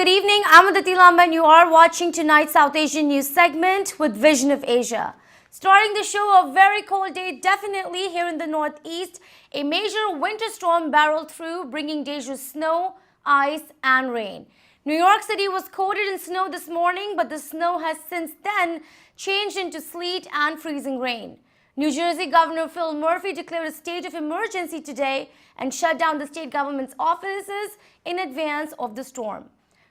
good evening. I'm Aditi Lamba and you are watching tonight's South Asian news segment with Vision of Asia. Starting the show, a very cold day definitely here in the northeast. A major winter storm barreled through, bringing dangerous snow, ice and rain. New York City was coated in snow this morning, but the snow has since then changed into sleet and freezing rain. New Jersey Governor Phil Murphy declared a state of emergency today and shut down the state government's offices in advance of the storm.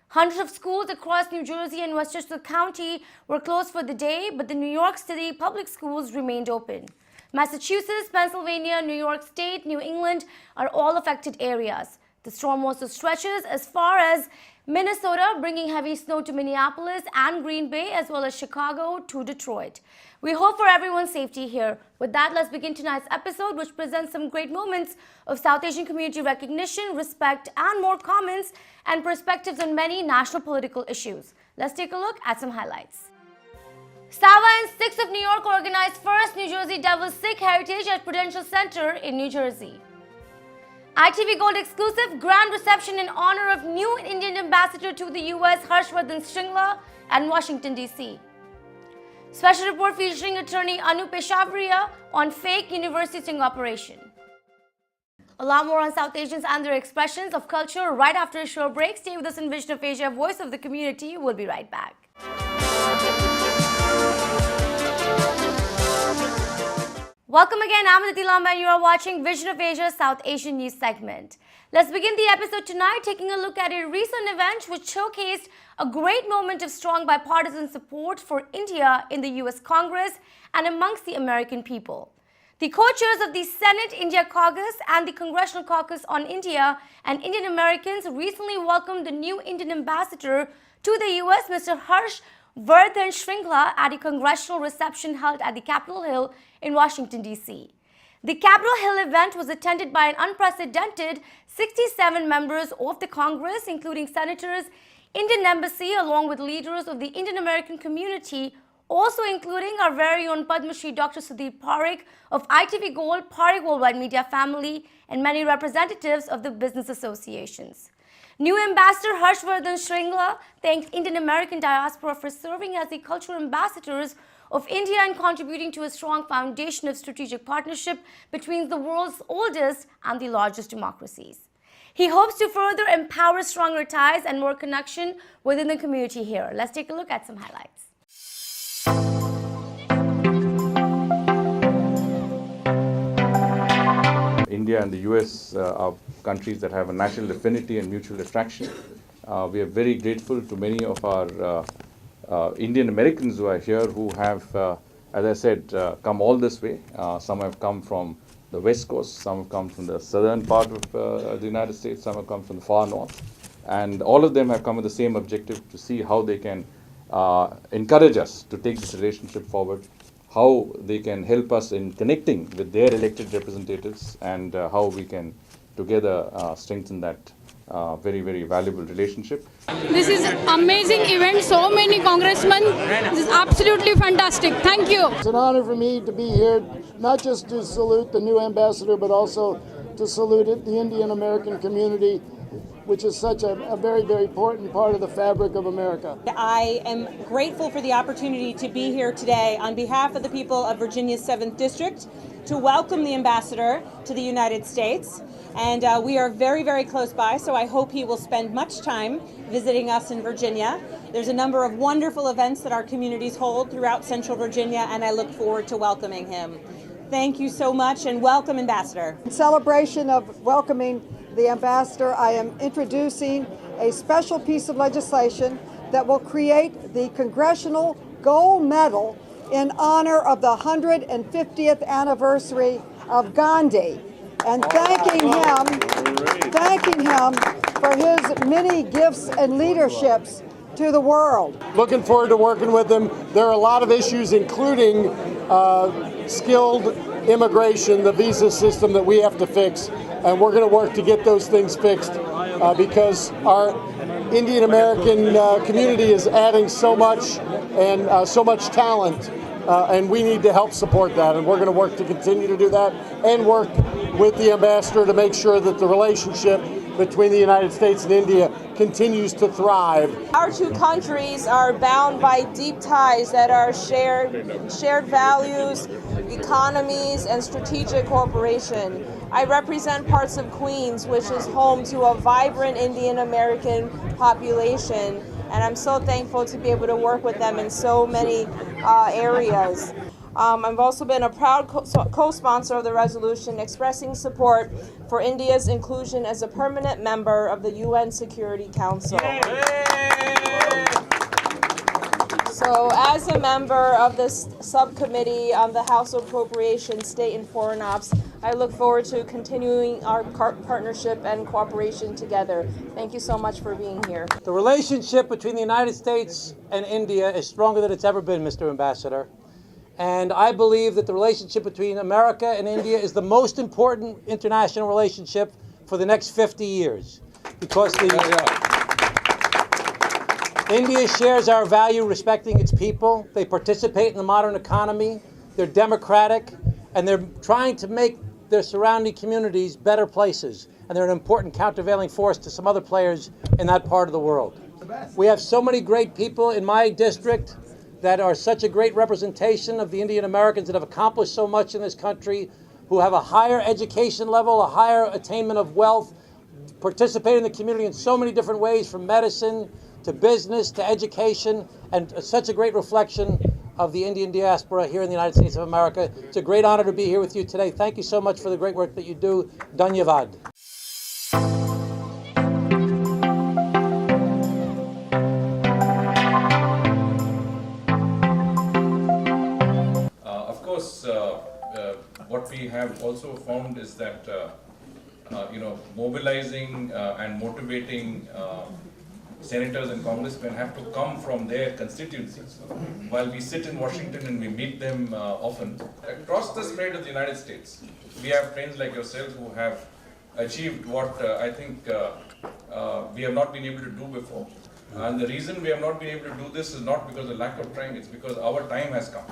Hundreds of schools across New Jersey and Westchester County were closed for the day, but the New York City public schools remained open. Massachusetts, Pennsylvania, New York State, New England are all affected areas. The storm also stretches as far as Minnesota, bringing heavy snow to Minneapolis and Green Bay, as well as Chicago to Detroit. We hope for everyone's safety here. With that, let's begin tonight's episode, which presents some great moments of South Asian community recognition, respect, and more comments and perspectives on many national political issues. Let's take a look at some highlights. Sava and Sikhs of New York organized first New Jersey Devils Sikh Heritage at Prudential Center in New Jersey. ITV Gold exclusive grand reception in honor of new Indian ambassador to the US, Vardhan Shringla, and Washington, D.C. Special report featuring attorney Anu Peshawaria on fake university sting operation. A lot more on South Asians and their expressions of culture right after a short break. Stay with us in Vision of Asia, voice of the community. We'll be right back. Welcome again, I'm Aditi Lamba and you are watching Vision of Asia South Asian news segment. Let's begin the episode tonight taking a look at a recent event which showcased a great moment of strong bipartisan support for India in the US Congress and amongst the American people. The co-chairs of the Senate India Caucus and the Congressional Caucus on India and Indian Americans recently welcomed the new Indian ambassador to the US, Mr. Vardhan Shringla, at a congressional reception held at the Capitol Hill in Washington, D.C. The Capitol Hill event was attended by an unprecedented 67 members of the Congress, including senators, Indian Embassy, along with leaders of the Indian American community, also including our very own Padma Shri Dr. Sudeep Parekh of ITV Gold, Parekh Worldwide Media family, and many representatives of the business associations. New Ambassador Vardhan Shringla thanked Indian American diaspora for serving as the cultural ambassadors of India and contributing to a strong foundation of strategic partnership between the world's oldest and the largest democracies. He hopes to further empower stronger ties and more connection within the community here. Let's take a look at some highlights. India and the US are countries that have a natural affinity and mutual attraction. We are very grateful to many of our Indian Americans who are here who have, as I said, come all this way. Some have come from the West Coast, some have come from the southern part of the United States, some have come from the far north. And all of them have come with the same objective to see how they can encourage us to take this relationship forward, how they can help us in connecting with their elected representatives, and how we can together strengthen that very, very valuable relationship. This is an amazing event. So many congressmen. This is absolutely fantastic. Thank you. It's an honor for me to be here, not just to salute the new ambassador, but also to salute the Indian American community, which is such a very, very important part of the fabric of America. I am grateful for the opportunity to be here today on behalf of the people of Virginia's 7th District to welcome the ambassador to the United States. And we are very, very close by, so I hope he will spend much time visiting us in Virginia. There's a number of wonderful events that our communities hold throughout Central Virginia, and I look forward to welcoming him. Thank you so much, and welcome, Ambassador. In celebration of welcoming the ambassador, I am introducing a special piece of legislation that will create the Congressional Gold Medal in honor of the 150th anniversary of Gandhi, and thanking him for his many gifts and leaderships to the world. Looking forward to working with them. There are a lot of issues, including skilled immigration, the visa system that we have to fix, and we're going to work to get those things fixed because our Indian American community is adding so much and so much talent, and we need to help support that, and we're going to work to continue to do that and work with the ambassador to make sure that the relationship between the United States and India continues to thrive. Our two countries are bound by deep ties that are shared values, economies, and strategic cooperation. I represent parts of Queens, which is home to a vibrant Indian American population, and I'm so thankful to be able to work with them in so many areas. I've also been a proud co-sponsor of the resolution expressing support for India's inclusion as a permanent member of the UN Security Council. So as a member of this subcommittee on the House of Appropriations, State and Foreign Ops, I look forward to continuing our partnership and cooperation together. Thank you so much for being here. The relationship between the United States and India is stronger than it's ever been, Mr. Ambassador. And I believe that the relationship between America and India is the most important international relationship for the next 50 years. Because India shares our value respecting its people. They participate in the modern economy. They're democratic. And they're trying to make their surrounding communities better places. And they're an important countervailing force to some other players in that part of the world. We have so many great people in my district that are such a great representation of the Indian Americans that have accomplished so much in this country, who have a higher education level, a higher attainment of wealth, participate in the community in so many different ways, from medicine to business to education, and such a great reflection of the Indian diaspora here in the United States of America. It's a great honor to be here with you today. Thank you so much for the great work that you do. Dhanyavad. What we have also found is that mobilizing and motivating senators and congressmen have to come from their constituencies. While we sit in Washington and we meet them often, across the spread of the United States, we have friends like yourself who have achieved what I think we have not been able to do before. And the reason we have not been able to do this is not because of lack of trying, it's because our time has come.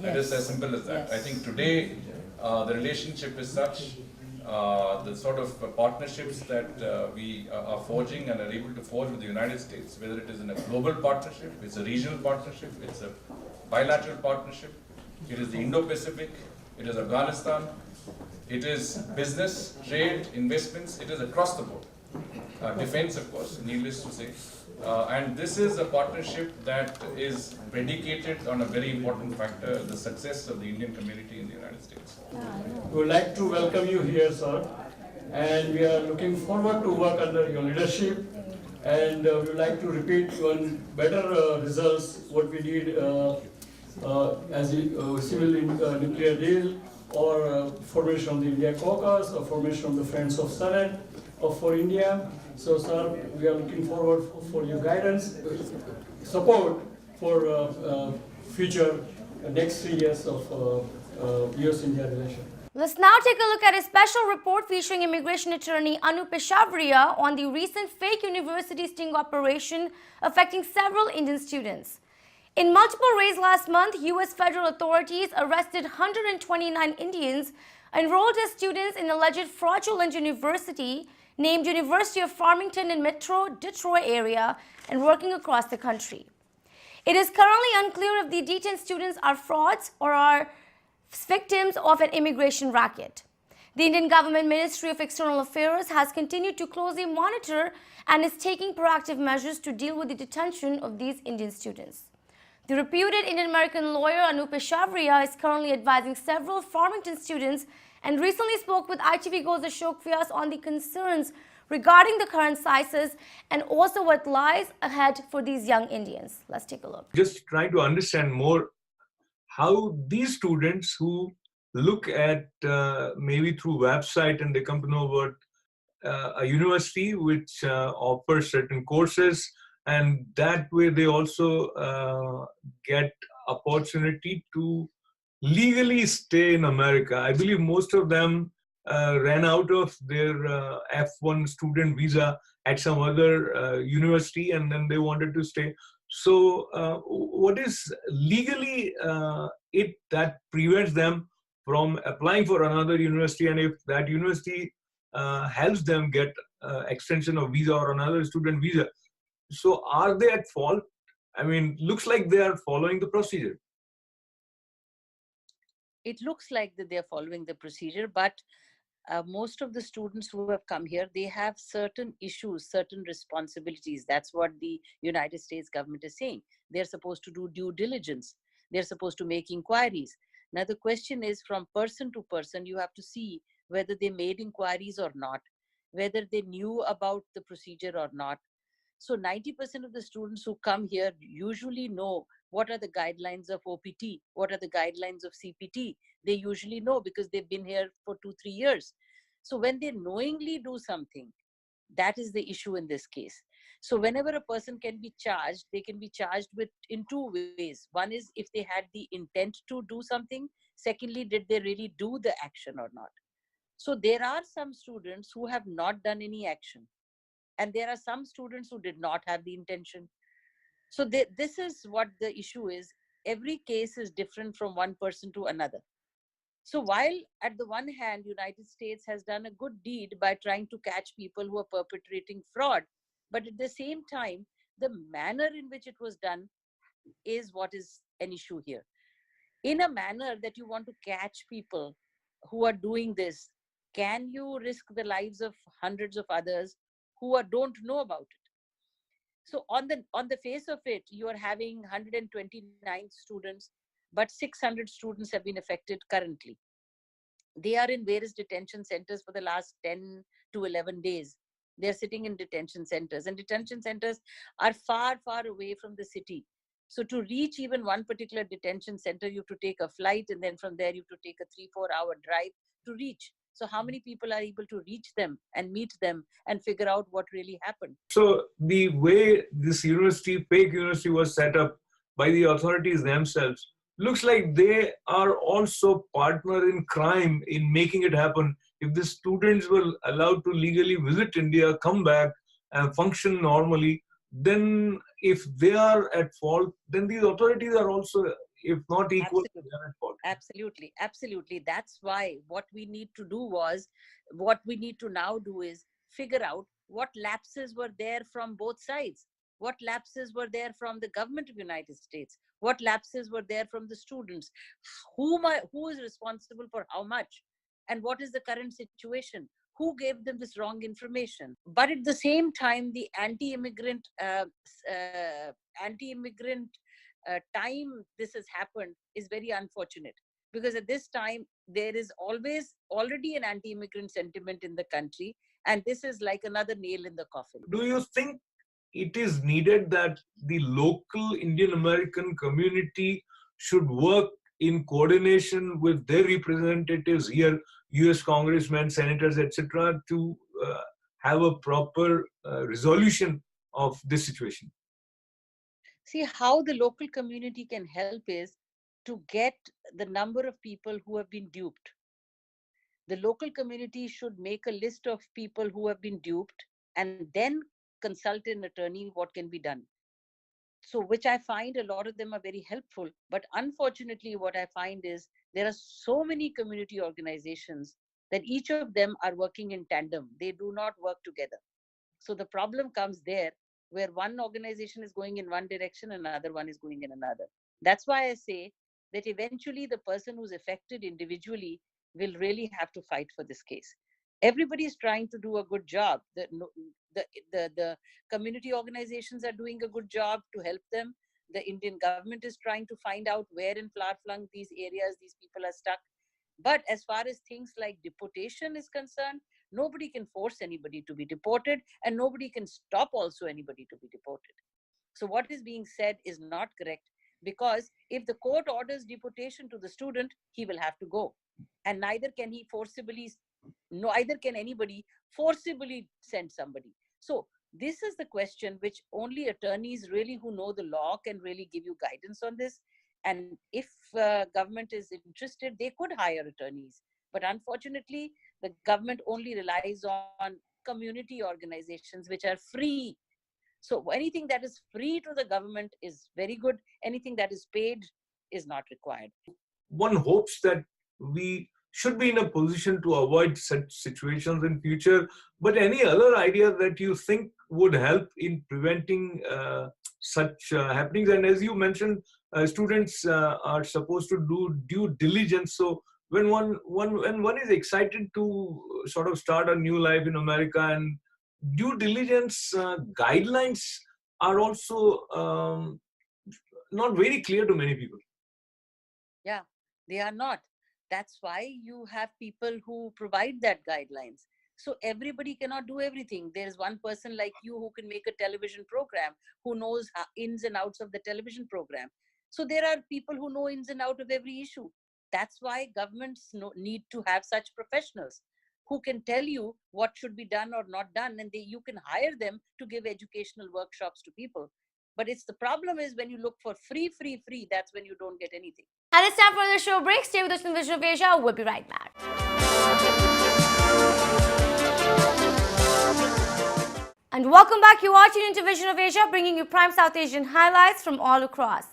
Yes. It is as simple as that. Yes. I think today the relationship is such, the sort of partnerships that we are forging and are able to forge with the United States, whether it is in a global partnership, it's a regional partnership, it's a bilateral partnership, it is the Indo-Pacific, it is Afghanistan, it is business, trade, investments, it is across the board. Defense, of course, needless to say. And this is a partnership that is predicated on a very important factor, the success of the Indian community in the United States. We would like to welcome you here, sir, and we are looking forward to work under your leadership, and we would like to repeat even better results what we did as a civil nuclear deal, or formation of the India Caucus, or formation of the Friends of Senate for India. So, sir, we are looking forward for your guidance, support for future next 3 years of US-India relation. Let's now take a look at a special report featuring immigration attorney Peshawaria on the recent fake university sting operation affecting several Indian students. In multiple raids last month, US federal authorities arrested 129 Indians enrolled as students in alleged fraudulent university named University of Farmington in Metro Detroit area and working across the country. It is currently unclear if the detained students are frauds or are victims of an immigration racket. The Indian government Ministry of External Affairs has continued to closely monitor and is taking proactive measures to deal with the detention of these Indian students. The reputed Indian-American lawyer Peshawaria is currently advising several Farmington students and recently spoke with ITV Go's Ashok Vyas on the concerns regarding the current crisis and also what lies ahead for these young Indians. Let's take a look. Just trying to understand more how these students who look at maybe through website and they come to know about a university which offers certain courses, and that way they also get opportunity to legally stay in America. I believe most of them ran out of their F1 student visa at some other university and then they wanted to stay. So what is legally it that prevents them from applying for another university, and if that university helps them get extension of visa or another student visa. So are they at fault? I mean, looks like they are following the procedure. It looks like that they're following the procedure, but most of the students who have come here, they have certain issues, certain responsibilities. That's what the United States government is saying. They're supposed to do due diligence. They're supposed to make inquiries. Now, the question is, from person to person, you have to see whether they made inquiries or not, whether they knew about the procedure or not. So 90% of the students who come here usually know what are the guidelines of OPT, what are the guidelines of CPT. They usually know because they've been here for 2-3 years. So when they knowingly do something, that is the issue in this case. So whenever a person can be charged, they can be charged with in two ways. One is if they had the intent to do something. Secondly, did they really do the action or not? So there are some students who have not done any action. And there are some students who did not have the intention. So this is what the issue is. Every case is different from one person to another. So while at the one hand, United States has done a good deed by trying to catch people who are perpetrating fraud, but at the same time, the manner in which it was done is what is an issue here. In a manner that you want to catch people who are doing this, can you risk the lives of hundreds of others who don't know about it? So on the face of it, you are having 129 students, but 600 students have been affected currently. They are in various detention centers for the last 10 to 11 days. They're sitting in detention centers, and detention centers are far, far away from the city. So to reach even one particular detention center, you have to take a flight, and then from there you have to take a 3-4 hour drive to reach. So how many people are able to reach them and meet them and figure out what really happened? So the way this university, fake university, was set up by the authorities themselves, looks like they are also partner in crime in making it happen. If the students were allowed to legally visit India, come back and function normally, then if they are at fault, then these authorities are also, if not equal, they are at fault. Absolutely, absolutely. That's why what we need to now do is figure out what lapses were there from both sides. What lapses were there from the government of the United States? What lapses were there from the students? Who is responsible for how much? And what is the current situation? Who gave them this wrong information? But at the same time, the anti-immigrant time this has happened is very unfortunate, because at this time there is already an anti-immigrant sentiment in the country, and this is like another nail in the coffin. Do you think it is needed that the local Indian American community should work in coordination with their representatives here, US congressmen, senators, etc., to have a proper resolution of this situation? See, how the local community can help is to get the number of people who have been duped. The local community should make a list of people who have been duped and then consult an attorney what can be done. So, which I find a lot of them are very helpful. But unfortunately, what I find is there are so many community organizations that each of them are working in tandem. They do not work together. So the problem comes there, where one organization is going in one direction, another one is going in another. That's why I say that eventually the person who's affected individually will really have to fight for this case. Everybody is trying to do a good job. The community organizations are doing a good job to help them. The Indian government is trying to find out where in far-flung these areas these people are stuck. But as far as things like deportation is concerned, nobody can force anybody to be deported, and nobody can stop also anybody to be deported. So what is being said is not correct, because if the court orders deportation to the student, he will have to go. And neither can anybody forcibly send somebody. So this is the question which only attorneys really who know the law can really give you guidance on this. And if government is interested, they could hire attorneys. But unfortunately, the government only relies on community organizations which are free. So anything that is free to the government is very good. Anything that is paid is not required. One hopes that we should be in a position to avoid such situations in future. But any other idea that you think would help in preventing such happenings? And as you mentioned, students are supposed to do due diligence. So when one is excited to sort of start a new life in America, and due diligence guidelines are also not very clear to many people. Yeah, they are not. That's why you have people who provide that guidelines. So everybody cannot do everything. There's one person like you who can make a television program, who knows ins and outs of the television program. So there are people who know ins and out of every issue. That's why governments need to have such professionals who can tell you what should be done or not done, and you can hire them to give educational workshops to people. But the problem is when you look for free, that's when you don't get anything. And it's time for the show break. Stay with us in Vision of Asia. We'll be right back. And welcome back. You're watching into Vision of Asia, bringing you prime South Asian highlights from all across.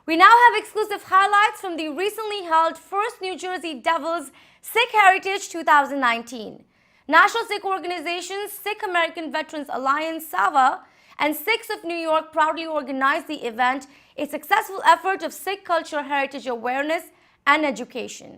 We now have exclusive highlights from the recently held First New Jersey Devils Sikh Heritage 2019. National Sikh Organizations, Sikh American Veterans Alliance, SAVA, and Sikhs of New York proudly organized the event, a successful effort of Sikh cultural heritage awareness and education.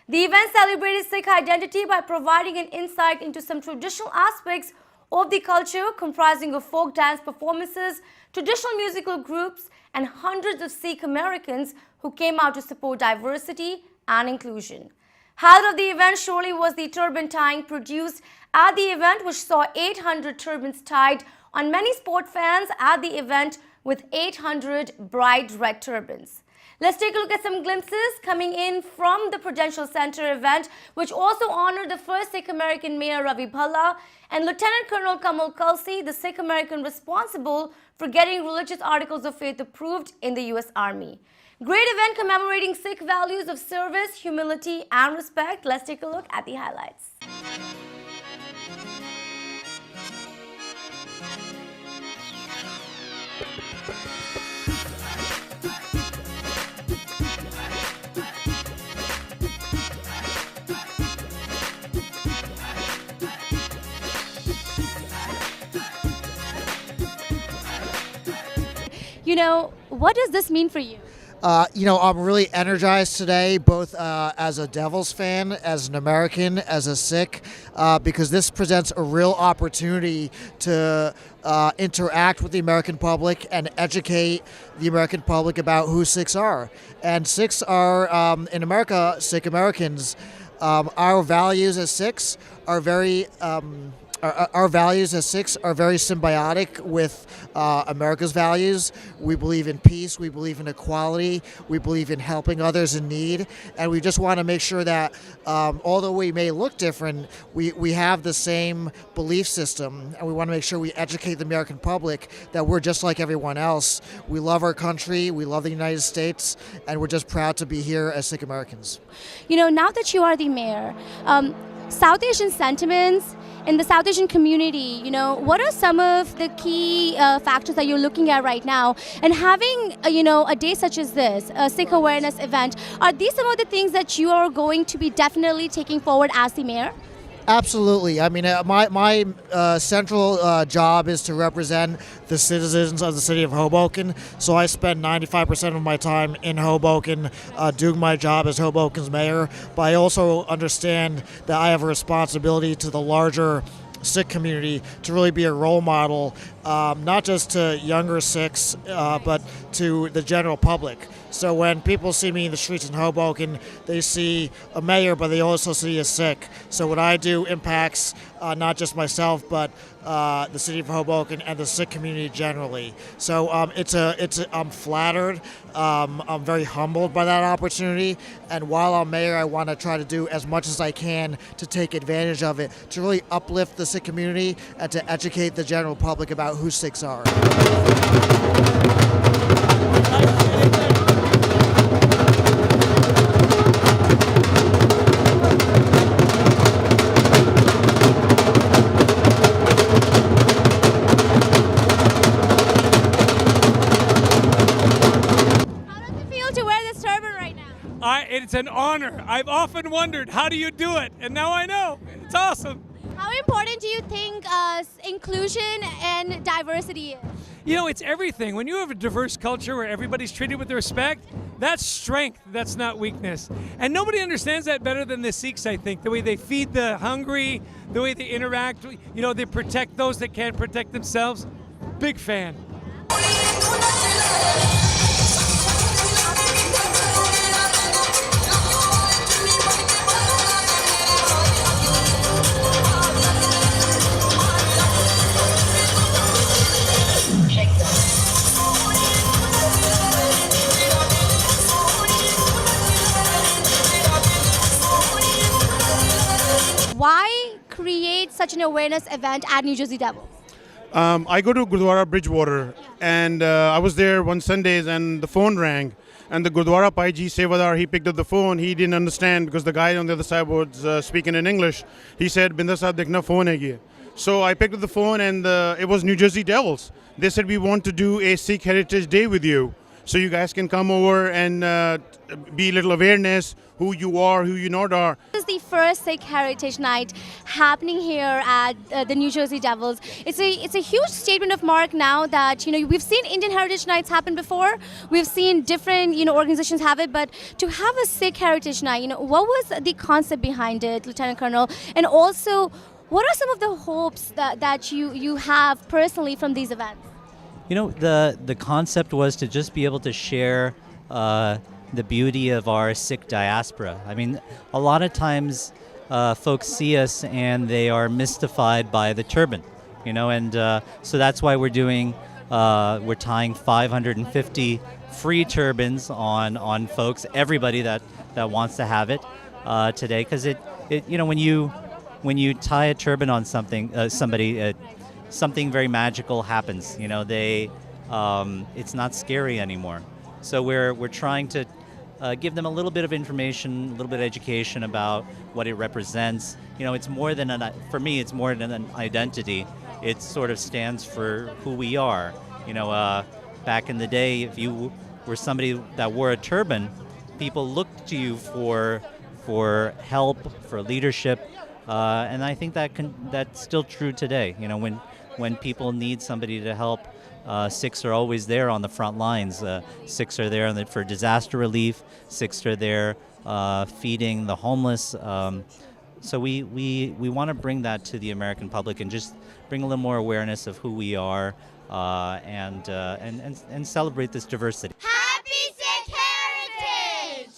The event celebrated Sikh identity by providing an insight into some traditional aspects of the culture, comprising of folk dance performances, traditional musical groups, and hundreds of Sikh Americans who came out to support diversity and inclusion. Highlight of the event surely was the turban tying produced at the event, which saw 800 turbans tied on many sport fans at the event with 800 bright red turbans. Let's take a look at some glimpses coming in from the Prudential Center event, which also honored the first Sikh American Mayor Ravi Bhalla and Lieutenant Colonel Kamal Kalsi, the Sikh American responsible for getting religious articles of faith approved in the US Army. Great event commemorating Sikh values of service, humility, and respect. Let's take a look at the highlights. What does this mean for you? I'm really energized today, both as a Devils fan, as an American, as a Sikh, because this presents a real opportunity to interact with the American public and educate the American public about who Sikhs are. And Sikhs are, in America, Sikh Americans, our values as Sikhs are very... Our values as Sikhs are very symbiotic with America's values. We believe in peace, we believe in equality, we believe in helping others in need, and we just want to make sure that although we may look different, we have the same belief system, and we want to make sure we educate the American public that we're just like everyone else. We love our country, we love the United States, and we're just proud to be here as Sikh Americans. Now that you are the mayor, South Asian sentiments in the South Asian community, what are some of the key factors that you're looking at right now? And having, a day such as this, a Sikh awareness event, are these some of the things that you are going to be definitely taking forward as the mayor? Absolutely. I mean, my central job is to represent the citizens of the city of Hoboken. So I spend 95% of my time in Hoboken doing my job as Hoboken's mayor. But I also understand that I have a responsibility to the larger Sikh community to really be a role model, not just to younger Sikhs, but to the general public. So when people see me in the streets in Hoboken, they see a mayor, but they also see a Sikh. So what I do impacts not just myself, but the city of Hoboken and the Sikh community generally. So I'm flattered. I'm very humbled by that opportunity. And while I'm mayor, I want to try to do as much as I can to take advantage of it, to really uplift the Sikh community and to educate the general public about who Sikhs are. It's an honor. I've often wondered, how do you do it? And now I know. It's awesome. How important do you think inclusion and diversity is? You know, it's everything. When you have a diverse culture where everybody's treated with respect, that's strength, that's not weakness. And nobody understands that better than the Sikhs, I think. The way they feed the hungry, the way they interact, you know, they protect those that can't protect themselves. Big fan. Why create such an awareness event at New Jersey Devils? I go to Gurdwara Bridgewater, and I was there one Sundays, and the phone rang, and the Gurdwara Paiji Sevadar, he picked up the phone. He didn't understand because the guy on the other side was speaking in English. He said, "Binder sahab dekhna phone hai." So I picked up the phone, and it was New Jersey Devils. They said, "We want to do a Sikh Heritage Day with you, so you guys can come over and be a little awareness who you are, who you not are." This is the first Sikh Heritage Night happening here at the New Jersey Devils. It's a huge statement of mark now that, you know, we've seen Indian Heritage Nights happen before. We've seen different, you know, organizations have it, but to have a Sikh Heritage Night, you know, what was the concept behind it, Lieutenant Colonel? And also, what are some of the hopes that you have personally from these events? You know, the concept was to just be able to share the beauty of our Sikh diaspora. I mean, a lot of times folks see us and they are mystified by the turban, you know, and so that's why we're tying 550 free turbans on folks, everybody that wants to have it today, because it you know, when you tie a turban on somebody, something very magical happens. You know, it's not scary anymore. So we're trying to give them a little bit of information, a little bit of education about what it represents. You know, it's more than for me, it's more than an identity. It sort of stands for who we are. You know, back in the day, if you were somebody that wore a turban, people looked to you for help, for leadership, and I think that's still true today. You know, when people need somebody to help, Sikhs are always there on the front lines. Sikhs are there for disaster relief. Sikhs are there feeding the homeless. So we want to bring that to the American public and just bring a little more awareness of who we are and celebrate this diversity. Happy Sikh Heritage!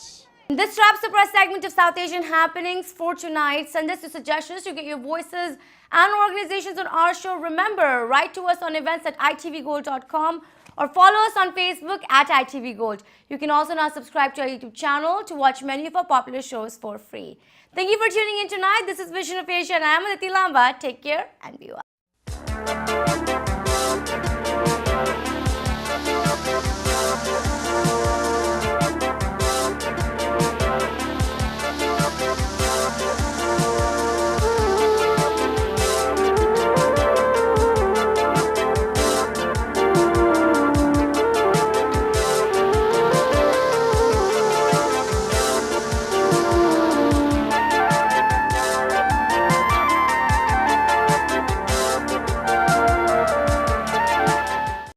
This wraps up our segment of South Asian happenings for tonight. Send us your suggestions to get your voices and organizations on our show. Remember, write to us on events@itvgold.com or follow us on Facebook @itvgold. You can also now subscribe to our YouTube channel to watch many of our popular shows for free. Thank you for tuning in tonight. This is Vision of Asia and I am Aditi Lamba. Take care and be well.